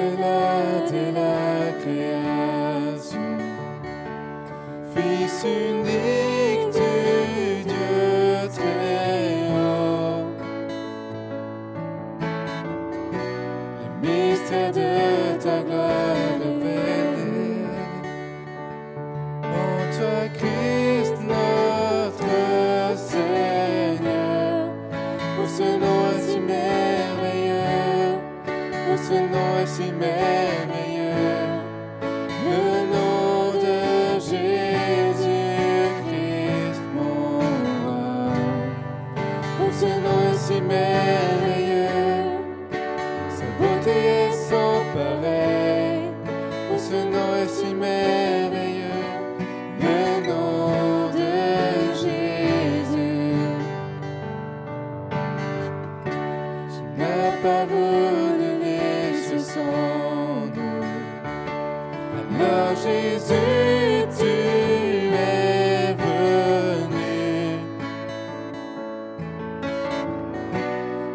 au-delà de la création, Fils unique du Dieu très haut, les mystères de ta gloire révélés, en toi Christ notre Seigneur, pour ce nom est si merveilleux, pour ce nom est si merveilleux, le nom de Jésus-Christ mon roi. Pour ce nom est si merveilleux, sa beauté est sans pareil. Pour ce nom est si merveilleux, le nom de Jésus. Tu n'as pas voulu laisser sans nous. Alors Jésus, tu es venu.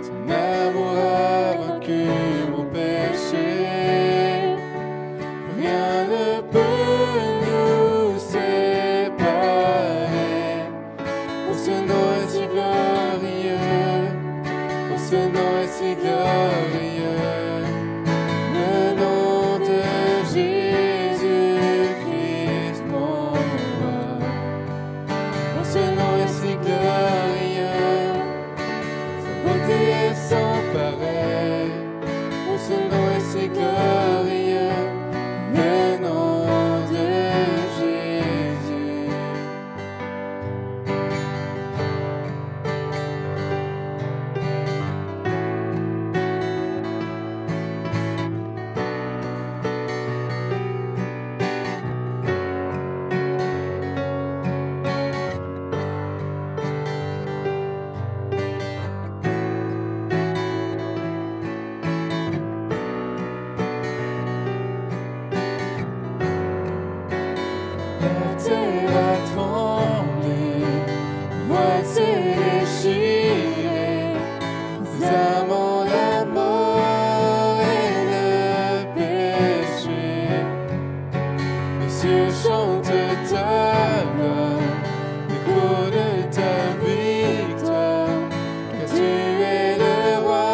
Ton amour a vaincu mon péché. Rien ne peut nous séparer. Pour ce nom est si glorieux, pour ce nom est si glorieux, le nom de Jésus-Christ mon roi. Pour ce nom est si glorieux, sa beauté est sans pareil. Pour ce nom est si glorieux, le nom de Jésus. La terre a tremblé, le voile s'est déchiré, nous amons la mort et le péché. Les cieux chantent ta gloire, l'écho de ta victoire, car tu es le roi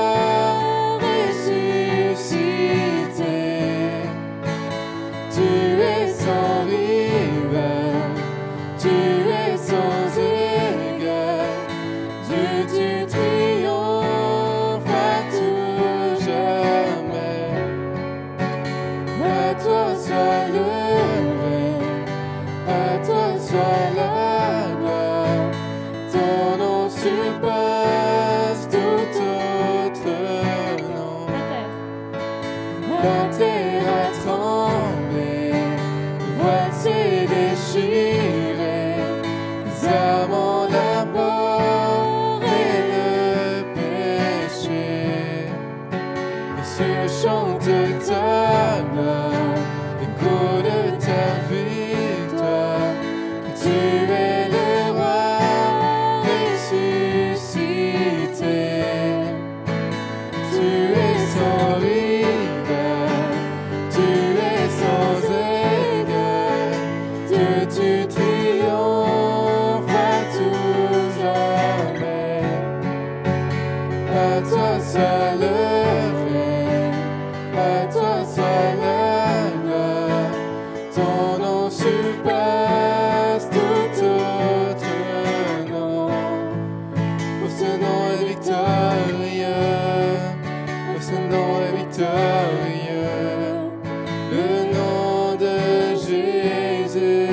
ressuscité. Tu es sans rival, tu es sans égal, Dieu tu triomphes à tout jamais. À toi soit le règne, à toi soit la gloire, ton nom surpasse tout autre nom. La terre a tremblé, le voile s'est déchiré, nous amons la mort et le péché. Les cieux chantent ta gloire, l'écho de ta victoire, que tu es le roi ressuscité. Tu es sans rival, tu es sans égal, Dieu tu triomphes à tout jamais. À toi soit le règne, à toi soit la gloire, ton nom surpasse tout autre nom. Pour ce nom est victorieux, pour ce nom est victorieux, le nom de Jésus-Christ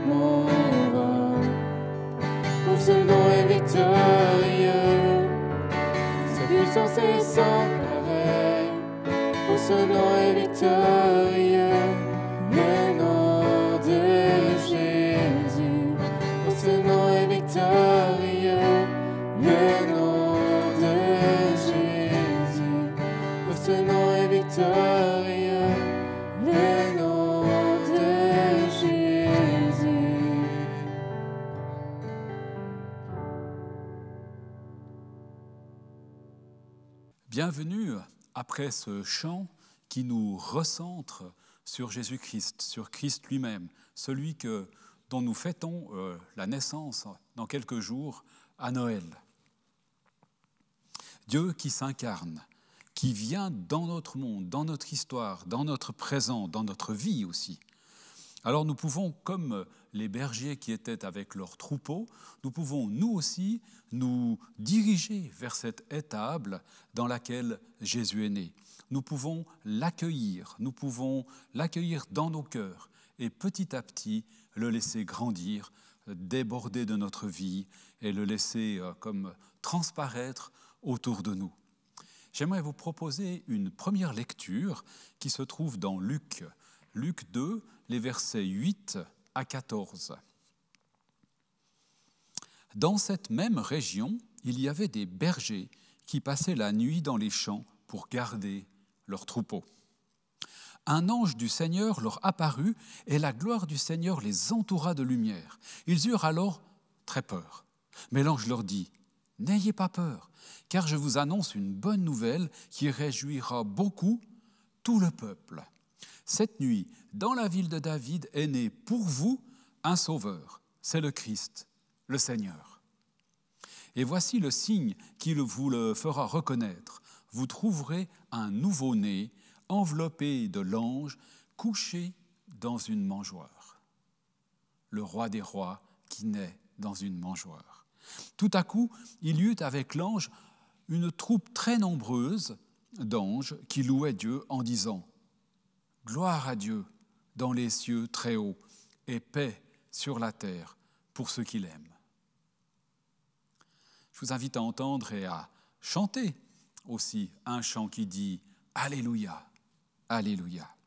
mon roi. Pour ce nom est victorieux, sa puissance est sans pareil. Pour ce nom est victorieux, le nom de Jésus. Pour ce nom est victorieux, le nom de Jésus. Pour ce nom est victorieux, le nom de Jésus. Bienvenue après ce chant qui nous recentre sur Jésus-Christ, sur Christ lui-même, celui dont nous fêtons la naissance dans quelques jours à Noël. Dieu qui s'incarne, qui vient dans notre monde, dans notre histoire, dans notre présent, dans notre vie aussi. Alors nous pouvons, comme les bergers qui étaient avec leurs troupeaux, nous pouvons nous aussi nous diriger vers cette étable dans laquelle Jésus est né. Nous pouvons l'accueillir dans nos cœurs et petit à petit le laisser grandir, déborder de notre vie et le laisser comme transparaître autour de nous. J'aimerais vous proposer une première lecture qui se trouve dans Luc 2, les versets 8 à 14. Dans cette même région, il y avait des bergers qui passaient la nuit dans les champs pour garder leurs troupeaux. Un ange du Seigneur leur apparut et la gloire du Seigneur les entoura de lumière. Ils eurent alors très peur. Mais l'ange leur dit : « N'ayez pas peur, car je vous annonce une bonne nouvelle qui réjouira beaucoup tout le peuple. Cette nuit, dans la ville de David, est né pour vous un sauveur, c'est le Christ, le Seigneur. Et voici le signe qui vous le fera reconnaître. Vous trouverez un nouveau-né enveloppé de langes, couché dans une mangeoire. » Le roi des rois qui naît dans une mangeoire. Tout à coup, il y eut avec l'ange une troupe très nombreuse d'anges qui louaient Dieu en disant : « Gloire à Dieu dans les cieux très hauts et paix sur la terre pour ceux qui l'aiment. » Je vous invite à entendre et à chanter aussi un chant qui dit « Alléluia, Alléluia ». Alléluia, Alléluia.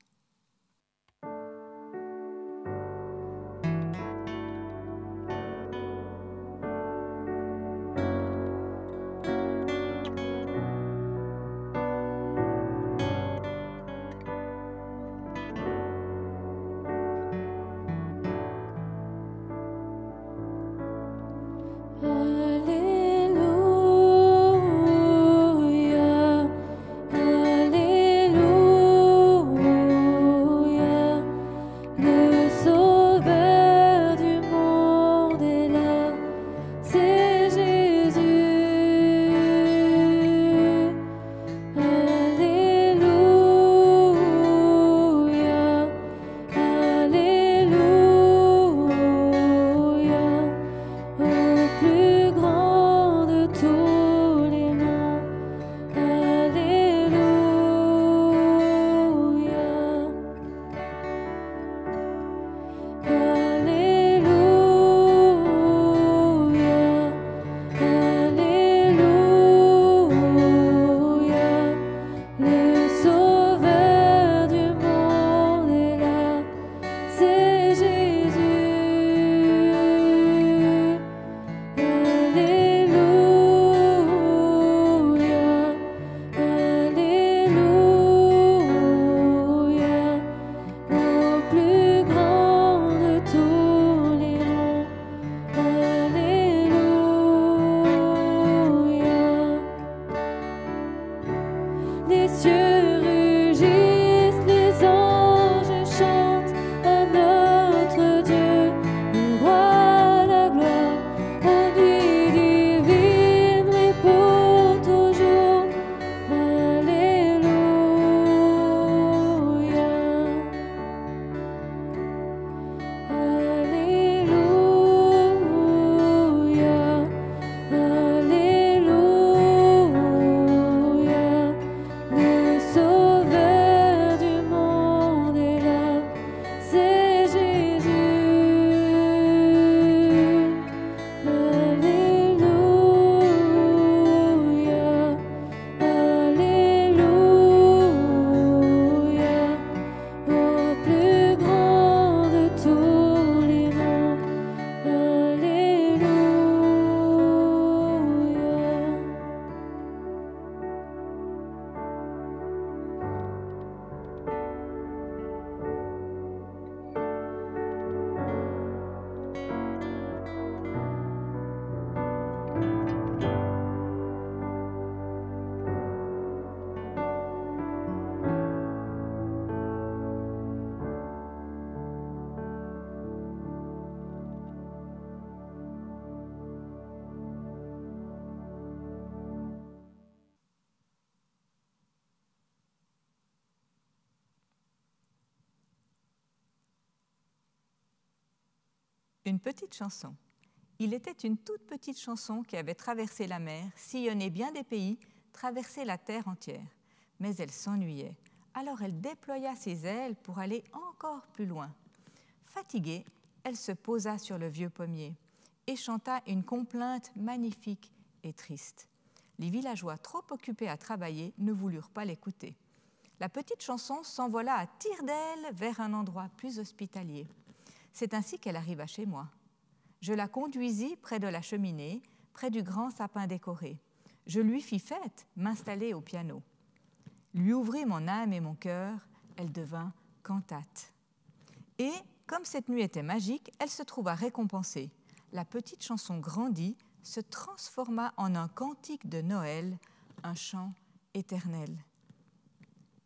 Une petite chanson. Il était une toute petite chanson qui avait traversé la mer, sillonné bien des pays, traversé la terre entière. Mais elle s'ennuyait. Alors elle déploya ses ailes pour aller encore plus loin. Fatiguée, elle se posa sur le vieux pommier et chanta une complainte magnifique et triste. Les villageois, trop occupés à travailler, ne voulurent pas l'écouter. La petite chanson s'envola à tire-d'aile vers un endroit plus hospitalier. C'est ainsi qu'elle arriva chez moi. Je la conduisis près de la cheminée, près du grand sapin décoré. Je lui fis fête, m'installer au piano. Lui ouvris mon âme et mon cœur, elle devint cantate. Et, comme cette nuit était magique, elle se trouva récompensée. La petite chanson grandit, se transforma en un cantique de Noël, un chant éternel.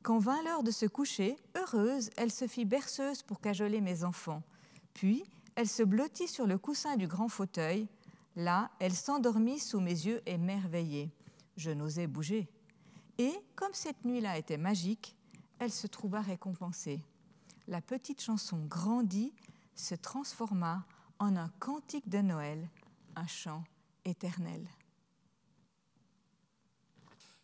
Quand vint l'heure de se coucher, heureuse, elle se fit berceuse pour cajoler mes enfants. Puis, elle se blottit sur le coussin du grand fauteuil. Là, elle s'endormit sous mes yeux émerveillés. Je n'osais bouger. Et, comme cette nuit-là était magique, elle se trouva récompensée. La petite chanson grandit, se transforma en un cantique de Noël, un chant éternel.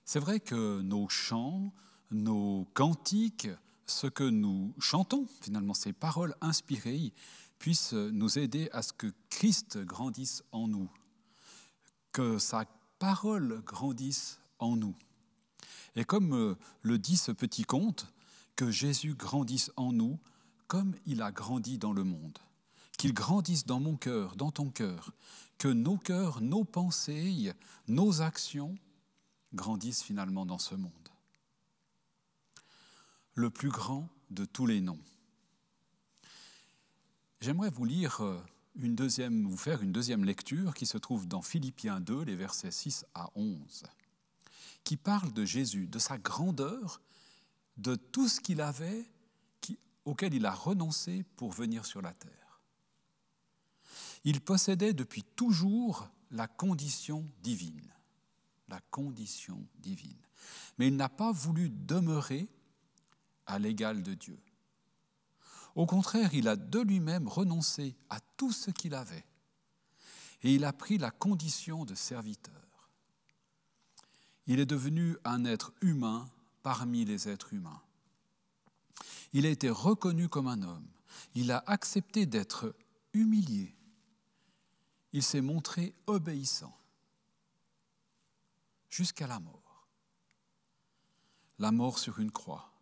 C'est vrai que nos chants, nos cantiques, ce que nous chantons, finalement ces paroles inspirées, puissent nous aider à ce que Christ grandisse en nous, que sa parole grandisse en nous. Et comme le dit ce petit conte, que Jésus grandisse en nous comme il a grandi dans le monde, qu'il grandisse dans mon cœur, dans ton cœur, que nos cœurs, nos pensées, nos actions grandissent finalement dans ce monde. Le plus grand de tous les noms. J'aimerais vous lire vous faire une deuxième lecture qui se trouve dans Philippiens 2, les versets 6 à 11, qui parle de Jésus, de sa grandeur, de tout ce qu'il avait, auquel il a renoncé pour venir sur la terre. Il possédait depuis toujours la condition divine. La condition divine. Mais il n'a pas voulu demeurer à l'égal de Dieu. Au contraire, il a de lui-même renoncé à tout ce qu'il avait. Et il a pris la condition de serviteur. Il est devenu un être humain parmi les êtres humains. Il a été reconnu comme un homme. Il a accepté d'être humilié. Il s'est montré obéissant jusqu'à la mort. La mort sur une croix.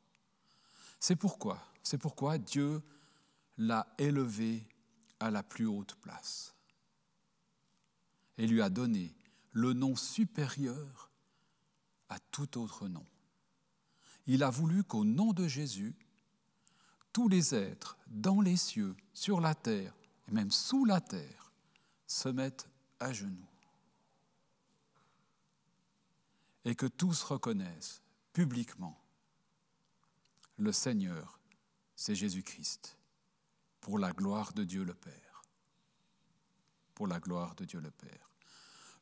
C'est pourquoi Dieu l'a élevé à la plus haute place et lui a donné le nom supérieur à tout autre nom. Il a voulu qu'au nom de Jésus, tous les êtres dans les cieux, sur la terre et même sous la terre se mettent à genoux et que tous reconnaissent publiquement le Seigneur, c'est Jésus-Christ, pour la gloire de Dieu le Père. Pour la gloire de Dieu le Père.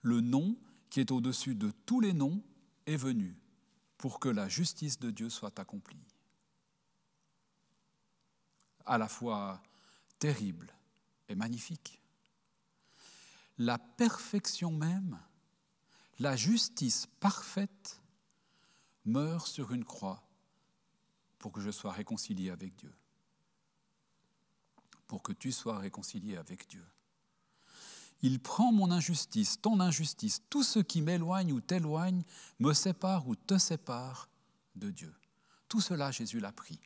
Le nom qui est au-dessus de tous les noms est venu pour que la justice de Dieu soit accomplie. À la fois terrible et magnifique. La perfection même, la justice parfaite, meurt sur une croix pour que je sois réconcilié avec Dieu. Pour que tu sois réconcilié avec Dieu. Il prend mon injustice, ton injustice, tout ce qui m'éloigne ou t'éloigne, me sépare ou te sépare de Dieu. Tout cela, Jésus l'a pris.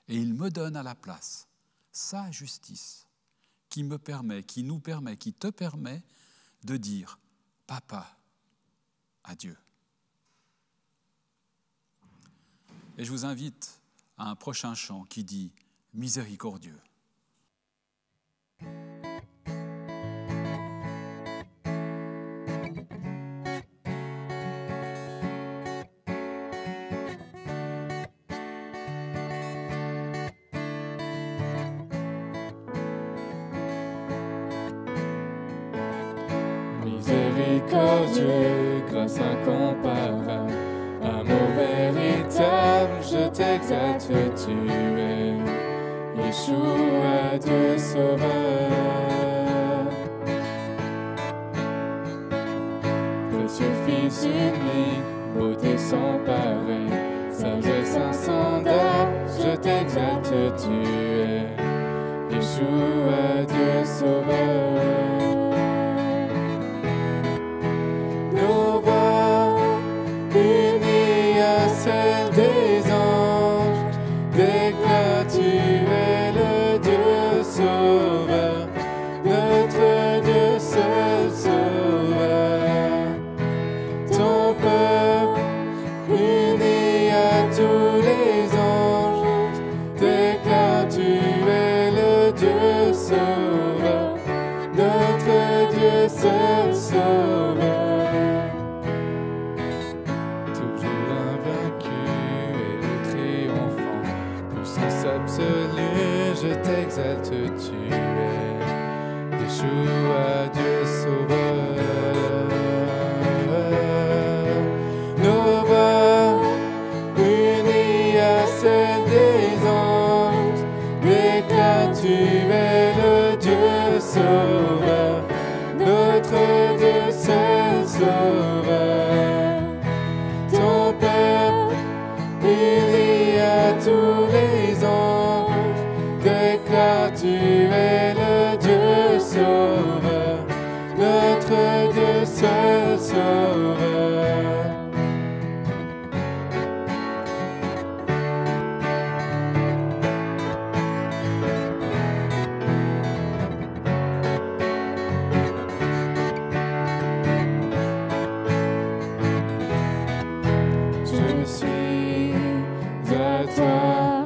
Et il me donne à la place sa justice qui me permet, qui nous permet, qui te permet de dire « Papa » à Dieu. Et je vous invite à un prochain chant qui dit « Miséricordieux ». Miséricordieux, grâce incomparable, amour véritable, je t'exalte, tu es Yeshua, Dieu sauveur. Précieux Fils unique, beauté sans pareil, sagesse insondable, je t'exalte, tu es Yeshua, Dieu sauveur. Nos voix unies à celles des anges déclarent tu es le Dieu sauveur, notre Dieu seul sauveur. Ton peuple uni à tous les anges déclare tu es le Dieu sauveur, notre Dieu seul sauveur. Toujours invaincu et le triomphant, puissance absolue, je t'exalte, tu es Yeshua, Dieu sauveur. Nos voix unies à celles des anges déclarent tu es le Dieu sauveur, notre Dieu seul sauveur. Ton peuple uni à tous les anges déclare tu es le Dieu sauveur, notre Dieu seul sauveur. Je suis à toi,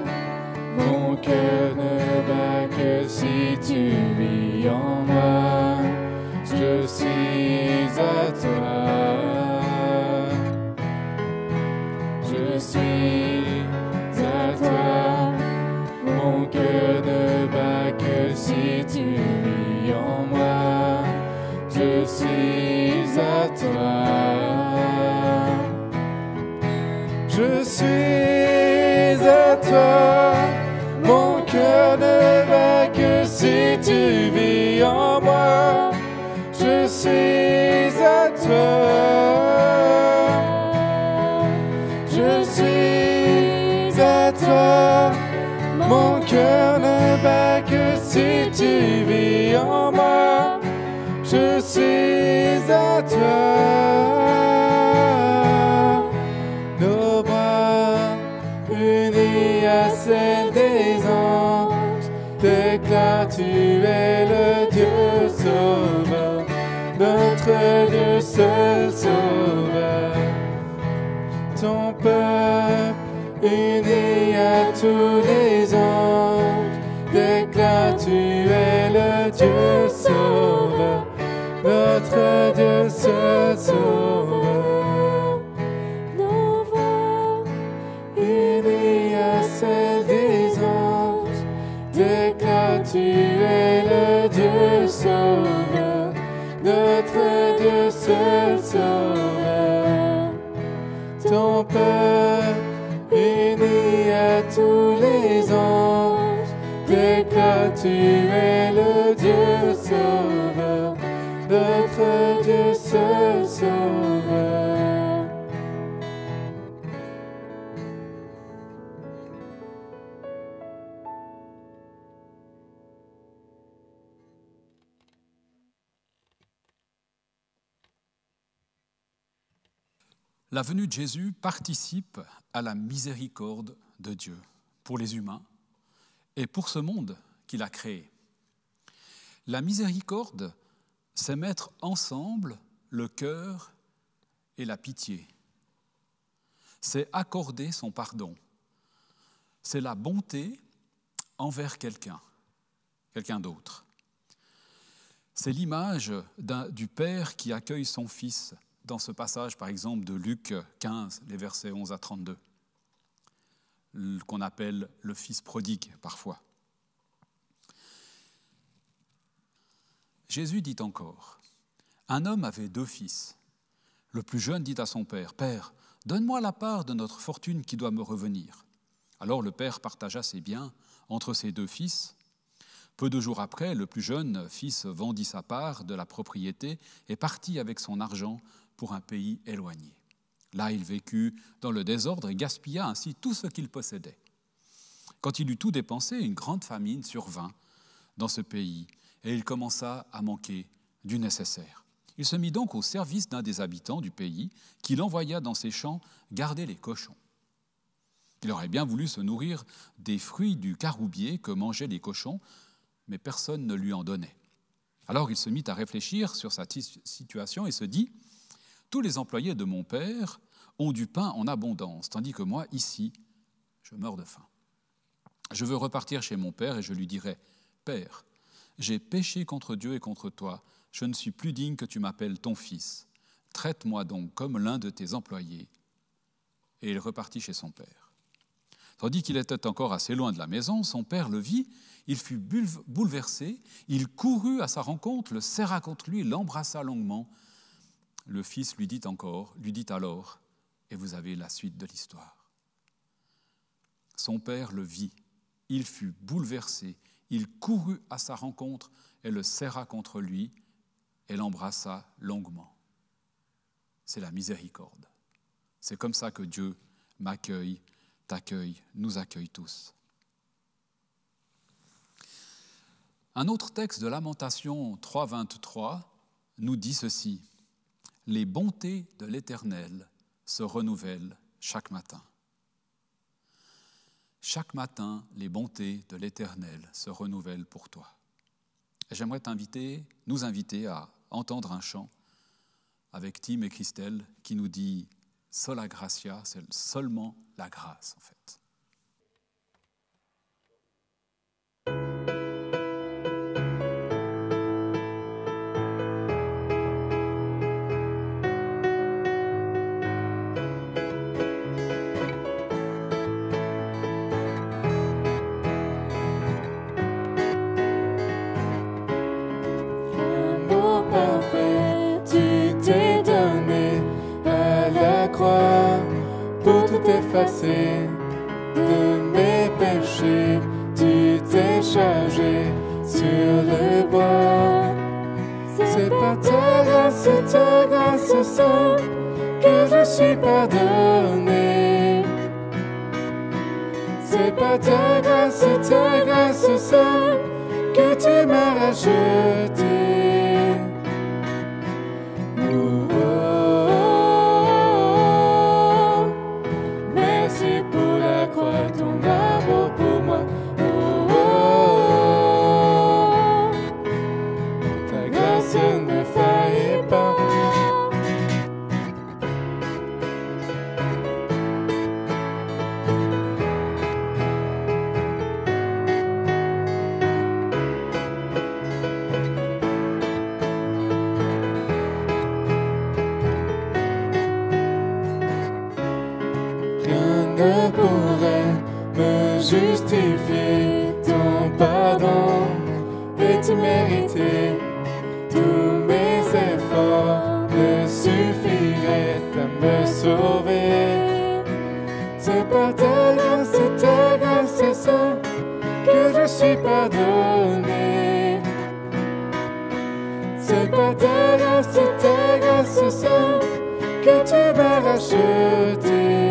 mon cœur ne bat que si tu vis en moi. Je suis à toi, je suis à toi, mon cœur ne bat que si tu vis en moi. Je suis à toi. Je suis à toi, mon cœur ne bat que si tu vis en moi. Je suis à toi, je suis à toi, mon cœur ne bat que si tu vis en moi. Je suis à toi. Nos bras unis à celles des anges déclarent tu es le Dieu sauveur, notre Dieu seul sauveur. Ton peuple uni à tous les anges déclare tu es le Dieu sauveur, notre Dieu seul sauveur. Nos voix unies à celles des anges déclare tu es le Dieu sauveur, notre Dieu seul sauveur. Ton peuple uni à tous les anges déclare tu es le Dieu sauveur, notre Dieu seul sauveur. La venue de Jésus participe à la miséricorde de Dieu pour les humains et pour ce monde qu'il a créé. La miséricorde, c'est mettre ensemble le cœur et la pitié. C'est accorder son pardon. C'est la bonté envers quelqu'un d'autre. C'est l'image du Père qui accueille son Fils dans ce passage, par exemple, de Luc 15, les versets 11 à 32, qu'on appelle le Fils prodigue parfois. Jésus dit encore, « Un homme avait 2 fils. Le plus jeune dit à son père, « Père, donne-moi la part de notre fortune qui doit me revenir. » Alors le père partagea ses biens entre ses deux fils. Peu de jours après, le plus jeune fils vendit sa part de la propriété et partit avec son argent pour un pays éloigné. Là, il vécut dans le désordre et gaspilla ainsi tout ce qu'il possédait. Quand il eut tout dépensé, une grande famine survint dans ce pays et il commença à manquer du nécessaire. Il se mit donc au service d'un des habitants du pays qui l'envoya dans ses champs garder les cochons. Il aurait bien voulu se nourrir des fruits du caroubier que mangeaient les cochons, mais personne ne lui en donnait. Alors il se mit à réfléchir sur sa situation et se dit « Tous les employés de mon père ont du pain en abondance, tandis que moi, ici, je meurs de faim. Je veux repartir chez mon père et je lui dirai « Père, j'ai péché contre Dieu et contre toi, je ne suis plus digne que tu m'appelles ton fils. Traite-moi donc comme l'un de tes employés. » Et il repartit chez son père. Tandis qu'il était encore assez loin de la maison, son père le vit, il fut bouleversé, il courut à sa rencontre, le serra contre lui, l'embrassa longuement. Le fils lui dit alors, et vous avez la suite de l'histoire. Son père le vit, il fut bouleversé, il courut à sa rencontre et le serra contre lui et l'embrassa longuement. C'est la miséricorde. C'est comme ça que Dieu m'accueille, t'accueille, nous accueille tous. Un autre texte de Lamentations 3,23 nous dit ceci. « Les bontés de l'Éternel se renouvellent chaque matin. » Chaque matin, les bontés de l'Éternel se renouvellent pour toi. Et j'aimerais nous inviter à entendre un chant avec Tim et Christelle qui nous dit « Sola gratia », c'est seulement la grâce en fait. Effacé de mes péchés, tu t'es chargé sur le bois. C'est par ta grâce seule que je suis pardonné. C'est par ta grâce seule que tu m'as racheté. Ne pourrait me justifier, ton pardon est immérité. Tous mes efforts ne suffiraient à me sauver. C'est par ta grâce seule que je suis pardonné. C'est par ta grâce seule que tu m'as racheté.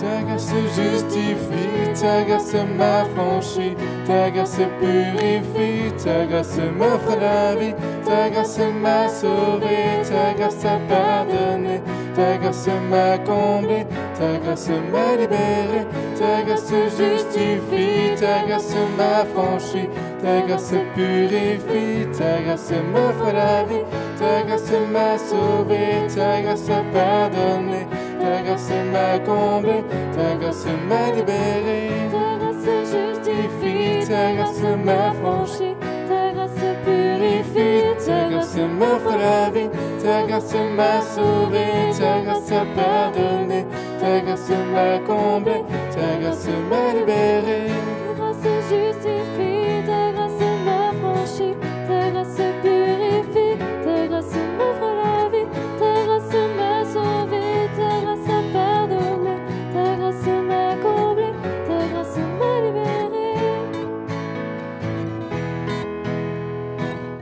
Ta grâce justifie, ta grâce m'affranchit, ta grâce purifie, ta grâce m'offre la vie, ta grâce m'a sauvé, ta grâce a pardonné, ta grâce m'a comblé, ta grâce m'a libéré, ta grâce justifie, ta grâce m'affranchit, ta grâce purifie, ta grâce m'offre la vie, ta grâce m'a sauvé, ta grâce a pardonné, ta ta grâce m'a comblé, ta grâce m'a libéré. Ta grâce justifie, Ta grâce m'a franchi, ta grâce purifie, ta grâce m'offre la vie, ta grâce m'a sauvé, ta grâce a pardonné, ta grâce m'a comblé, ta grâce m'a libéré. ta grâce justifie, ta grâce m'a franchi, ta grâce purifie, ta grâce m'offre la vie, ta grâce m'a sauvé, ta grâce a pardonné, ta grâce m'a comblé, ta grâce m'a libéré.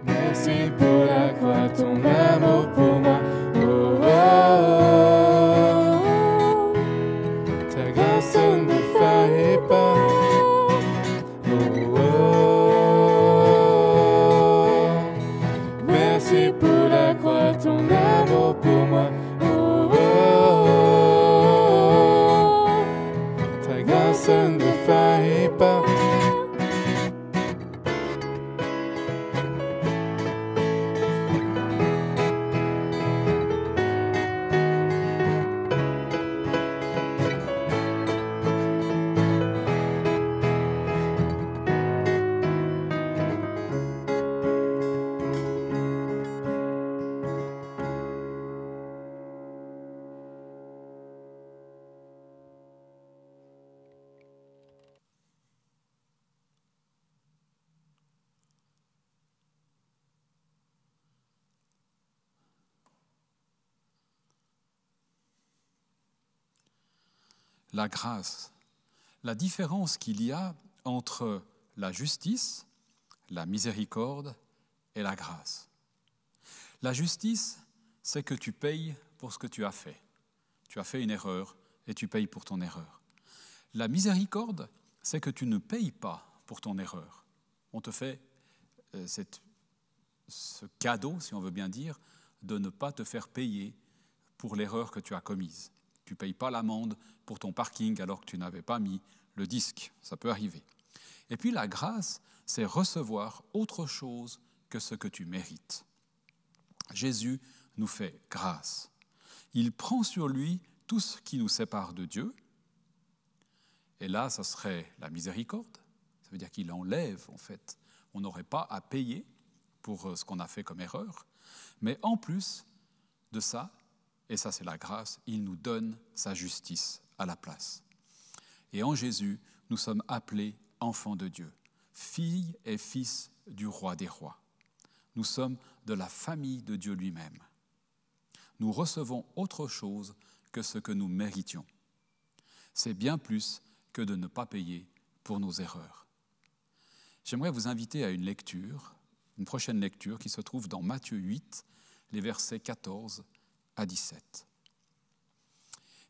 Merci pour la croix, ton amour pour moi. Oh, oh, oh. Ta grâce ne faillit pas. Oh, oh. Merci pour la croix, ton amour pour moi. Oh, oh. Ta grâce ne faillit pas. La grâce, la différence qu'il y a entre la justice, la miséricorde et la grâce. La justice, c'est que tu payes pour ce que tu as fait. Tu as fait une erreur et tu payes pour ton erreur. La miséricorde, c'est que tu ne payes pas pour ton erreur. On te fait ce cadeau, si on veut bien dire, de ne pas te faire payer pour l'erreur que tu as commise. Tu ne payes pas l'amende pour ton parking alors que tu n'avais pas mis le disque. Ça peut arriver. Et puis la grâce, c'est recevoir autre chose que ce que tu mérites. Jésus nous fait grâce. Il prend sur lui tout ce qui nous sépare de Dieu. Et là, ça serait la miséricorde. Ça veut dire qu'il enlève, en fait. On n'aurait pas à payer pour ce qu'on a fait comme erreur. Mais en plus de ça, et ça c'est la grâce, il nous donne sa justice à la place. Et en Jésus, nous sommes appelés enfants de Dieu, filles et fils du roi des rois. Nous sommes de la famille de Dieu lui-même. Nous recevons autre chose que ce que nous méritions. C'est bien plus que de ne pas payer pour nos erreurs. J'aimerais vous inviter à une prochaine lecture qui se trouve dans Matthieu 8, les versets 14 à 17.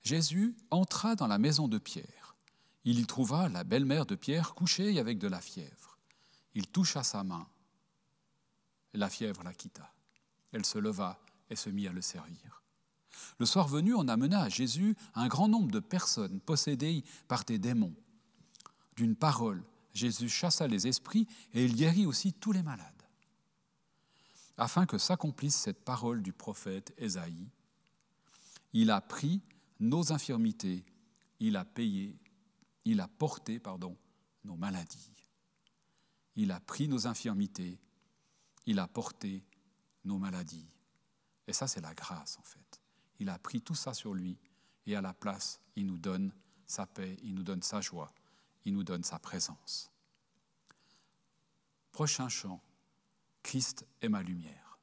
Jésus entra dans la maison de Pierre. Il y trouva la belle-mère de Pierre couchée avec de la fièvre. Il toucha sa main. La fièvre la quitta. Elle se leva et se mit à le servir. Le soir venu, on amena à Jésus un grand nombre de personnes possédées par des démons. D'une parole, Jésus chassa les esprits et il guérit aussi tous les malades. Afin que s'accomplisse cette parole du prophète Ésaïe, il a pris nos infirmités, il a porté nos maladies. Il a pris nos infirmités, il a porté nos maladies. Et ça, c'est la grâce, en fait. Il a pris tout ça sur lui et à la place, il nous donne sa paix, il nous donne sa joie, il nous donne sa présence. Prochain chant, Christ est ma lumière.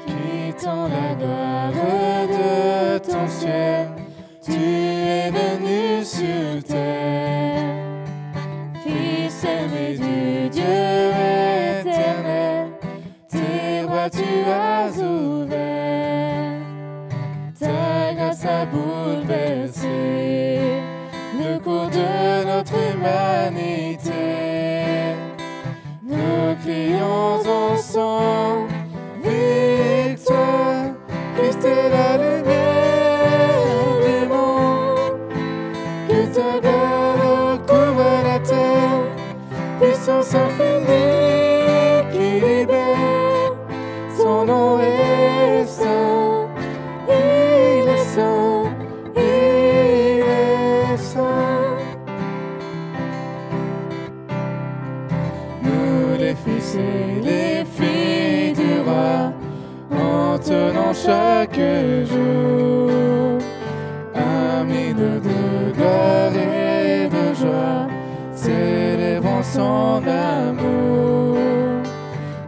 Quittant la gloire de ton ciel, tu es venu sur terre. Fils aimé du Dieu éternel, tes voies tu as ouvert. Ta grâce a bouleversé le cours de notre humanité. Nous crions ensemble puissance infinie qui libère. Son nom est saint, il est saint, il est saint. Nous les fils et les filles du roi, entonons chaque jour un hymne de gloire et de joie, célébrant son amour.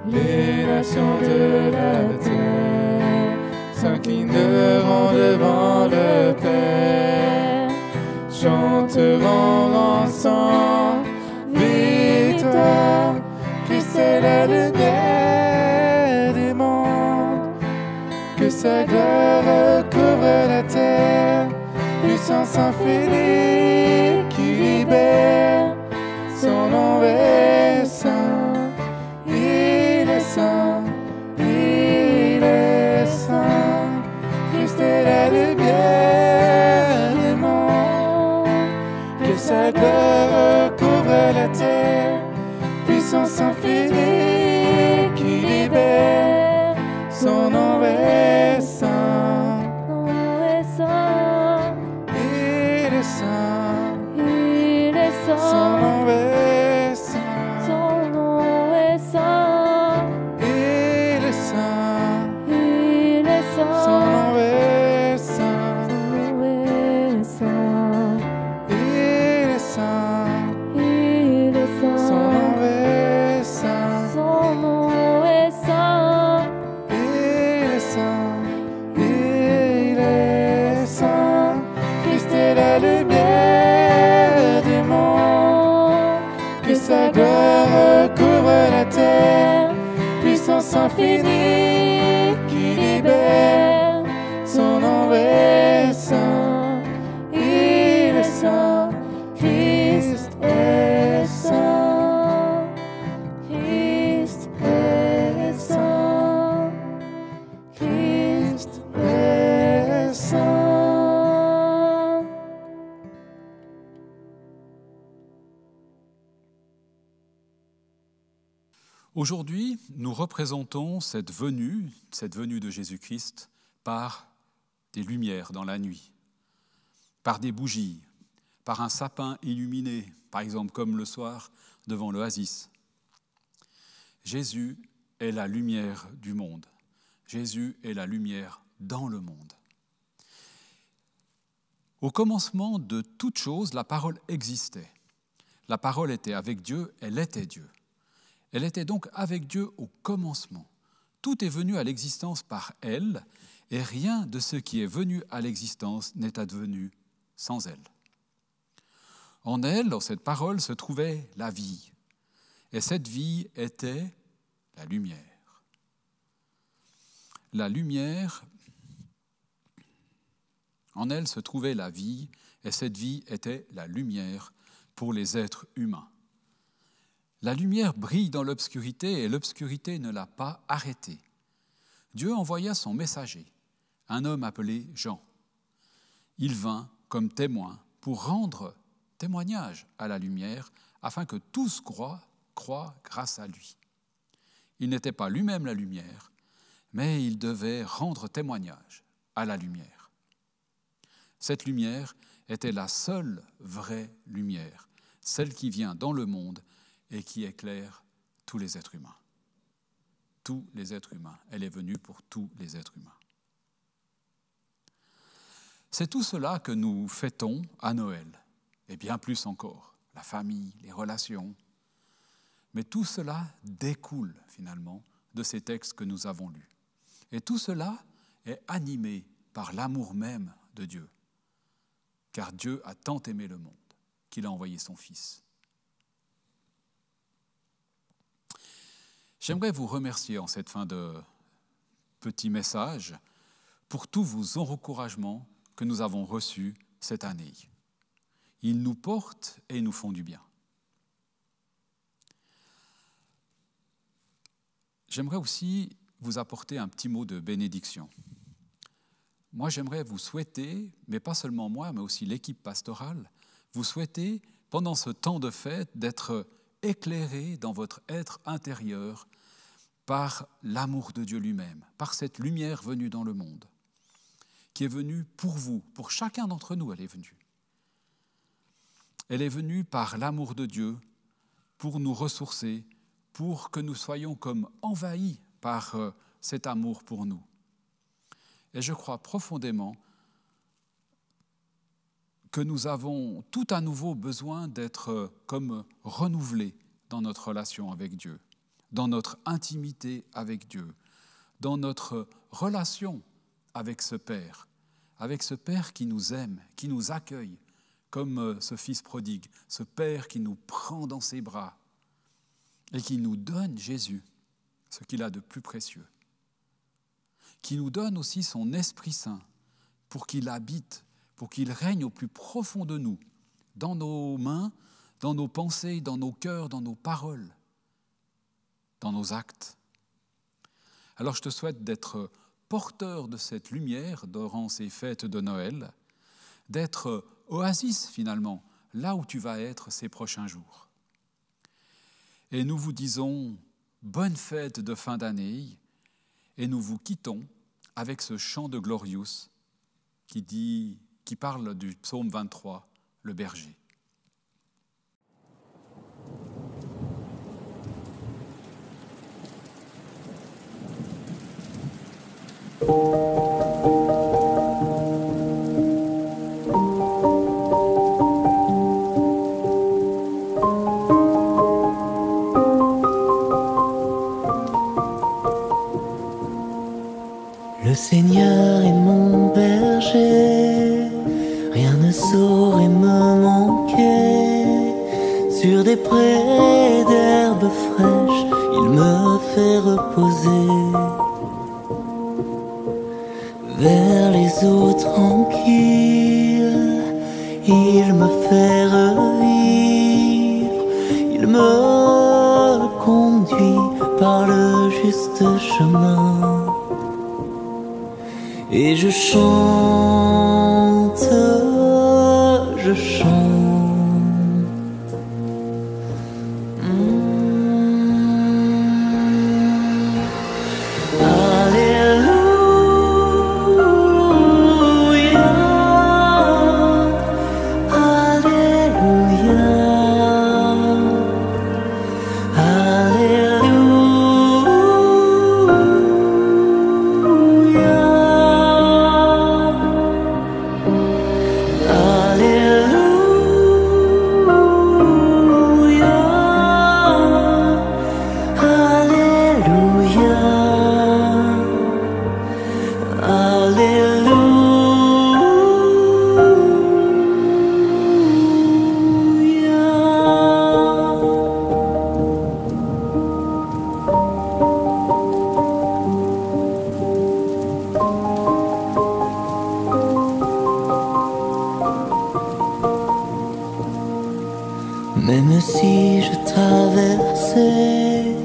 Les nations de la terre s'inclineront devant le Père, chanteront ensemble victoire. Christ est la lumière du monde, que sa gloire couvre la terre, puissance infinie qui libère. Son nom est saint, il est saint, il est saint. Christ est la lumière du monde, que sa gloire couvre la terre, puissance infinie qui libère. Son nom est saint, il est saint, il est son saint, nom est saint, son nom est saint, il est saint, il est son saint, nom est saint, il est saint, il est son saint, nom est saint, son nom est saint, il est saint, il est saint. Christ est la lumière du monde, que sa gloire couvre la terre, puissance infinie qui libère. Son nom est saint, il est saint, Christ est saint, Christ est saint, Christ est saint. Aujourd'hui, nous représentons cette venue de Jésus-Christ par des lumières dans la nuit, par des bougies, par un sapin illuminé, par exemple comme le soir devant l'oasis. Jésus est la lumière du monde. Jésus est la lumière dans le monde. Au commencement de toute chose, la parole existait. La parole était avec Dieu, elle était Dieu. Elle était donc avec Dieu au commencement. Tout est venu à l'existence par elle, et rien de ce qui est venu à l'existence n'est advenu sans elle. En elle, dans cette parole, se trouvait la vie, et cette vie était la lumière. La lumière, en elle se trouvait la vie, et cette vie était la lumière pour les êtres humains. La lumière brille dans l'obscurité et l'obscurité ne l'a pas arrêtée. Dieu envoya son messager, un homme appelé Jean. Il vint comme témoin pour rendre témoignage à la lumière afin que tous croient grâce à lui. Il n'était pas lui-même la lumière, mais il devait rendre témoignage à la lumière. Cette lumière était la seule vraie lumière, celle qui vient dans le monde et qui éclaire tous les êtres humains. Tous les êtres humains. Elle est venue pour tous les êtres humains. C'est tout cela que nous fêtons à Noël, et bien plus encore, la famille, les relations. Mais tout cela découle finalement de ces textes que nous avons lus. Et tout cela est animé par l'amour même de Dieu, car Dieu a tant aimé le monde qu'il a envoyé son Fils. J'aimerais vous remercier en cette fin de petit message pour tous vos encouragements que nous avons reçus cette année. Ils nous portent et nous font du bien. J'aimerais aussi vous apporter un petit mot de bénédiction. Moi, j'aimerais vous souhaiter, mais pas seulement moi, mais aussi l'équipe pastorale, vous souhaiter, pendant ce temps de fête, d'être éclairés dans votre être intérieur par l'amour de Dieu lui-même, par cette lumière venue dans le monde, qui est venue pour vous, pour chacun d'entre nous, elle est venue. Elle est venue par l'amour de Dieu pour nous ressourcer, pour que nous soyons comme envahis par cet amour pour nous. Et je crois profondément que nous avons tout à nouveau besoin d'être comme renouvelés dans notre relation avec Dieu, dans notre intimité avec Dieu, dans notre relation avec ce Père qui nous aime, qui nous accueille, comme ce Fils prodigue, ce Père qui nous prend dans ses bras et qui nous donne Jésus, ce qu'il a de plus précieux, qui nous donne aussi son Esprit Saint pour qu'il habite, pour qu'il règne au plus profond de nous, dans nos mains, dans nos pensées, dans nos cœurs, dans nos paroles, dans nos actes. Alors je te souhaite d'être porteur de cette lumière durant ces fêtes de Noël, d'être oasis finalement, là où tu vas être ces prochains jours. Et nous vous disons bonne fête de fin d'année et nous vous quittons avec ce chant de Glorious qui parle du psaume 23, le berger. Le Seigneur est mon berger, rien ne saurait me manquer. Sur des prés d'herbes fraîches, il me fait reposer. Vers les eaux tranquilles, il me fait revivre. Il me conduit par le juste chemin. Et je chante, je chante. Même si je traversais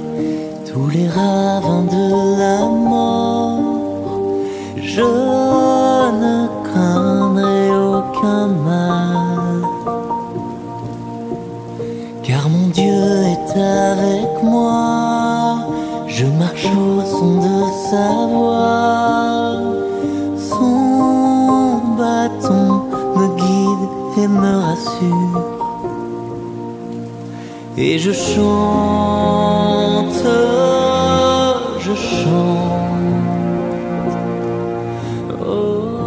tous les ravins de la mort, je ne craindrai aucun mal, car mon Dieu est avec moi. Je marche au son de sa voix, son bâton me guide et me rassure. Et je chante, je chante. Oh.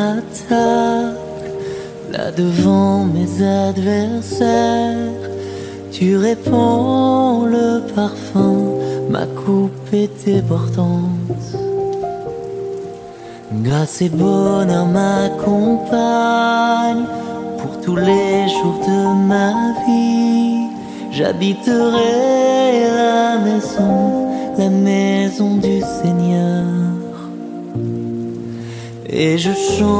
ma table, là devant mes adversaires. Tu répands le parfum, ma coupe est débordante. Grâce et bonheur m'accompagnent pour tous les jours de ma vie. J'habiterai la maison du Seigneur. Et je chanterai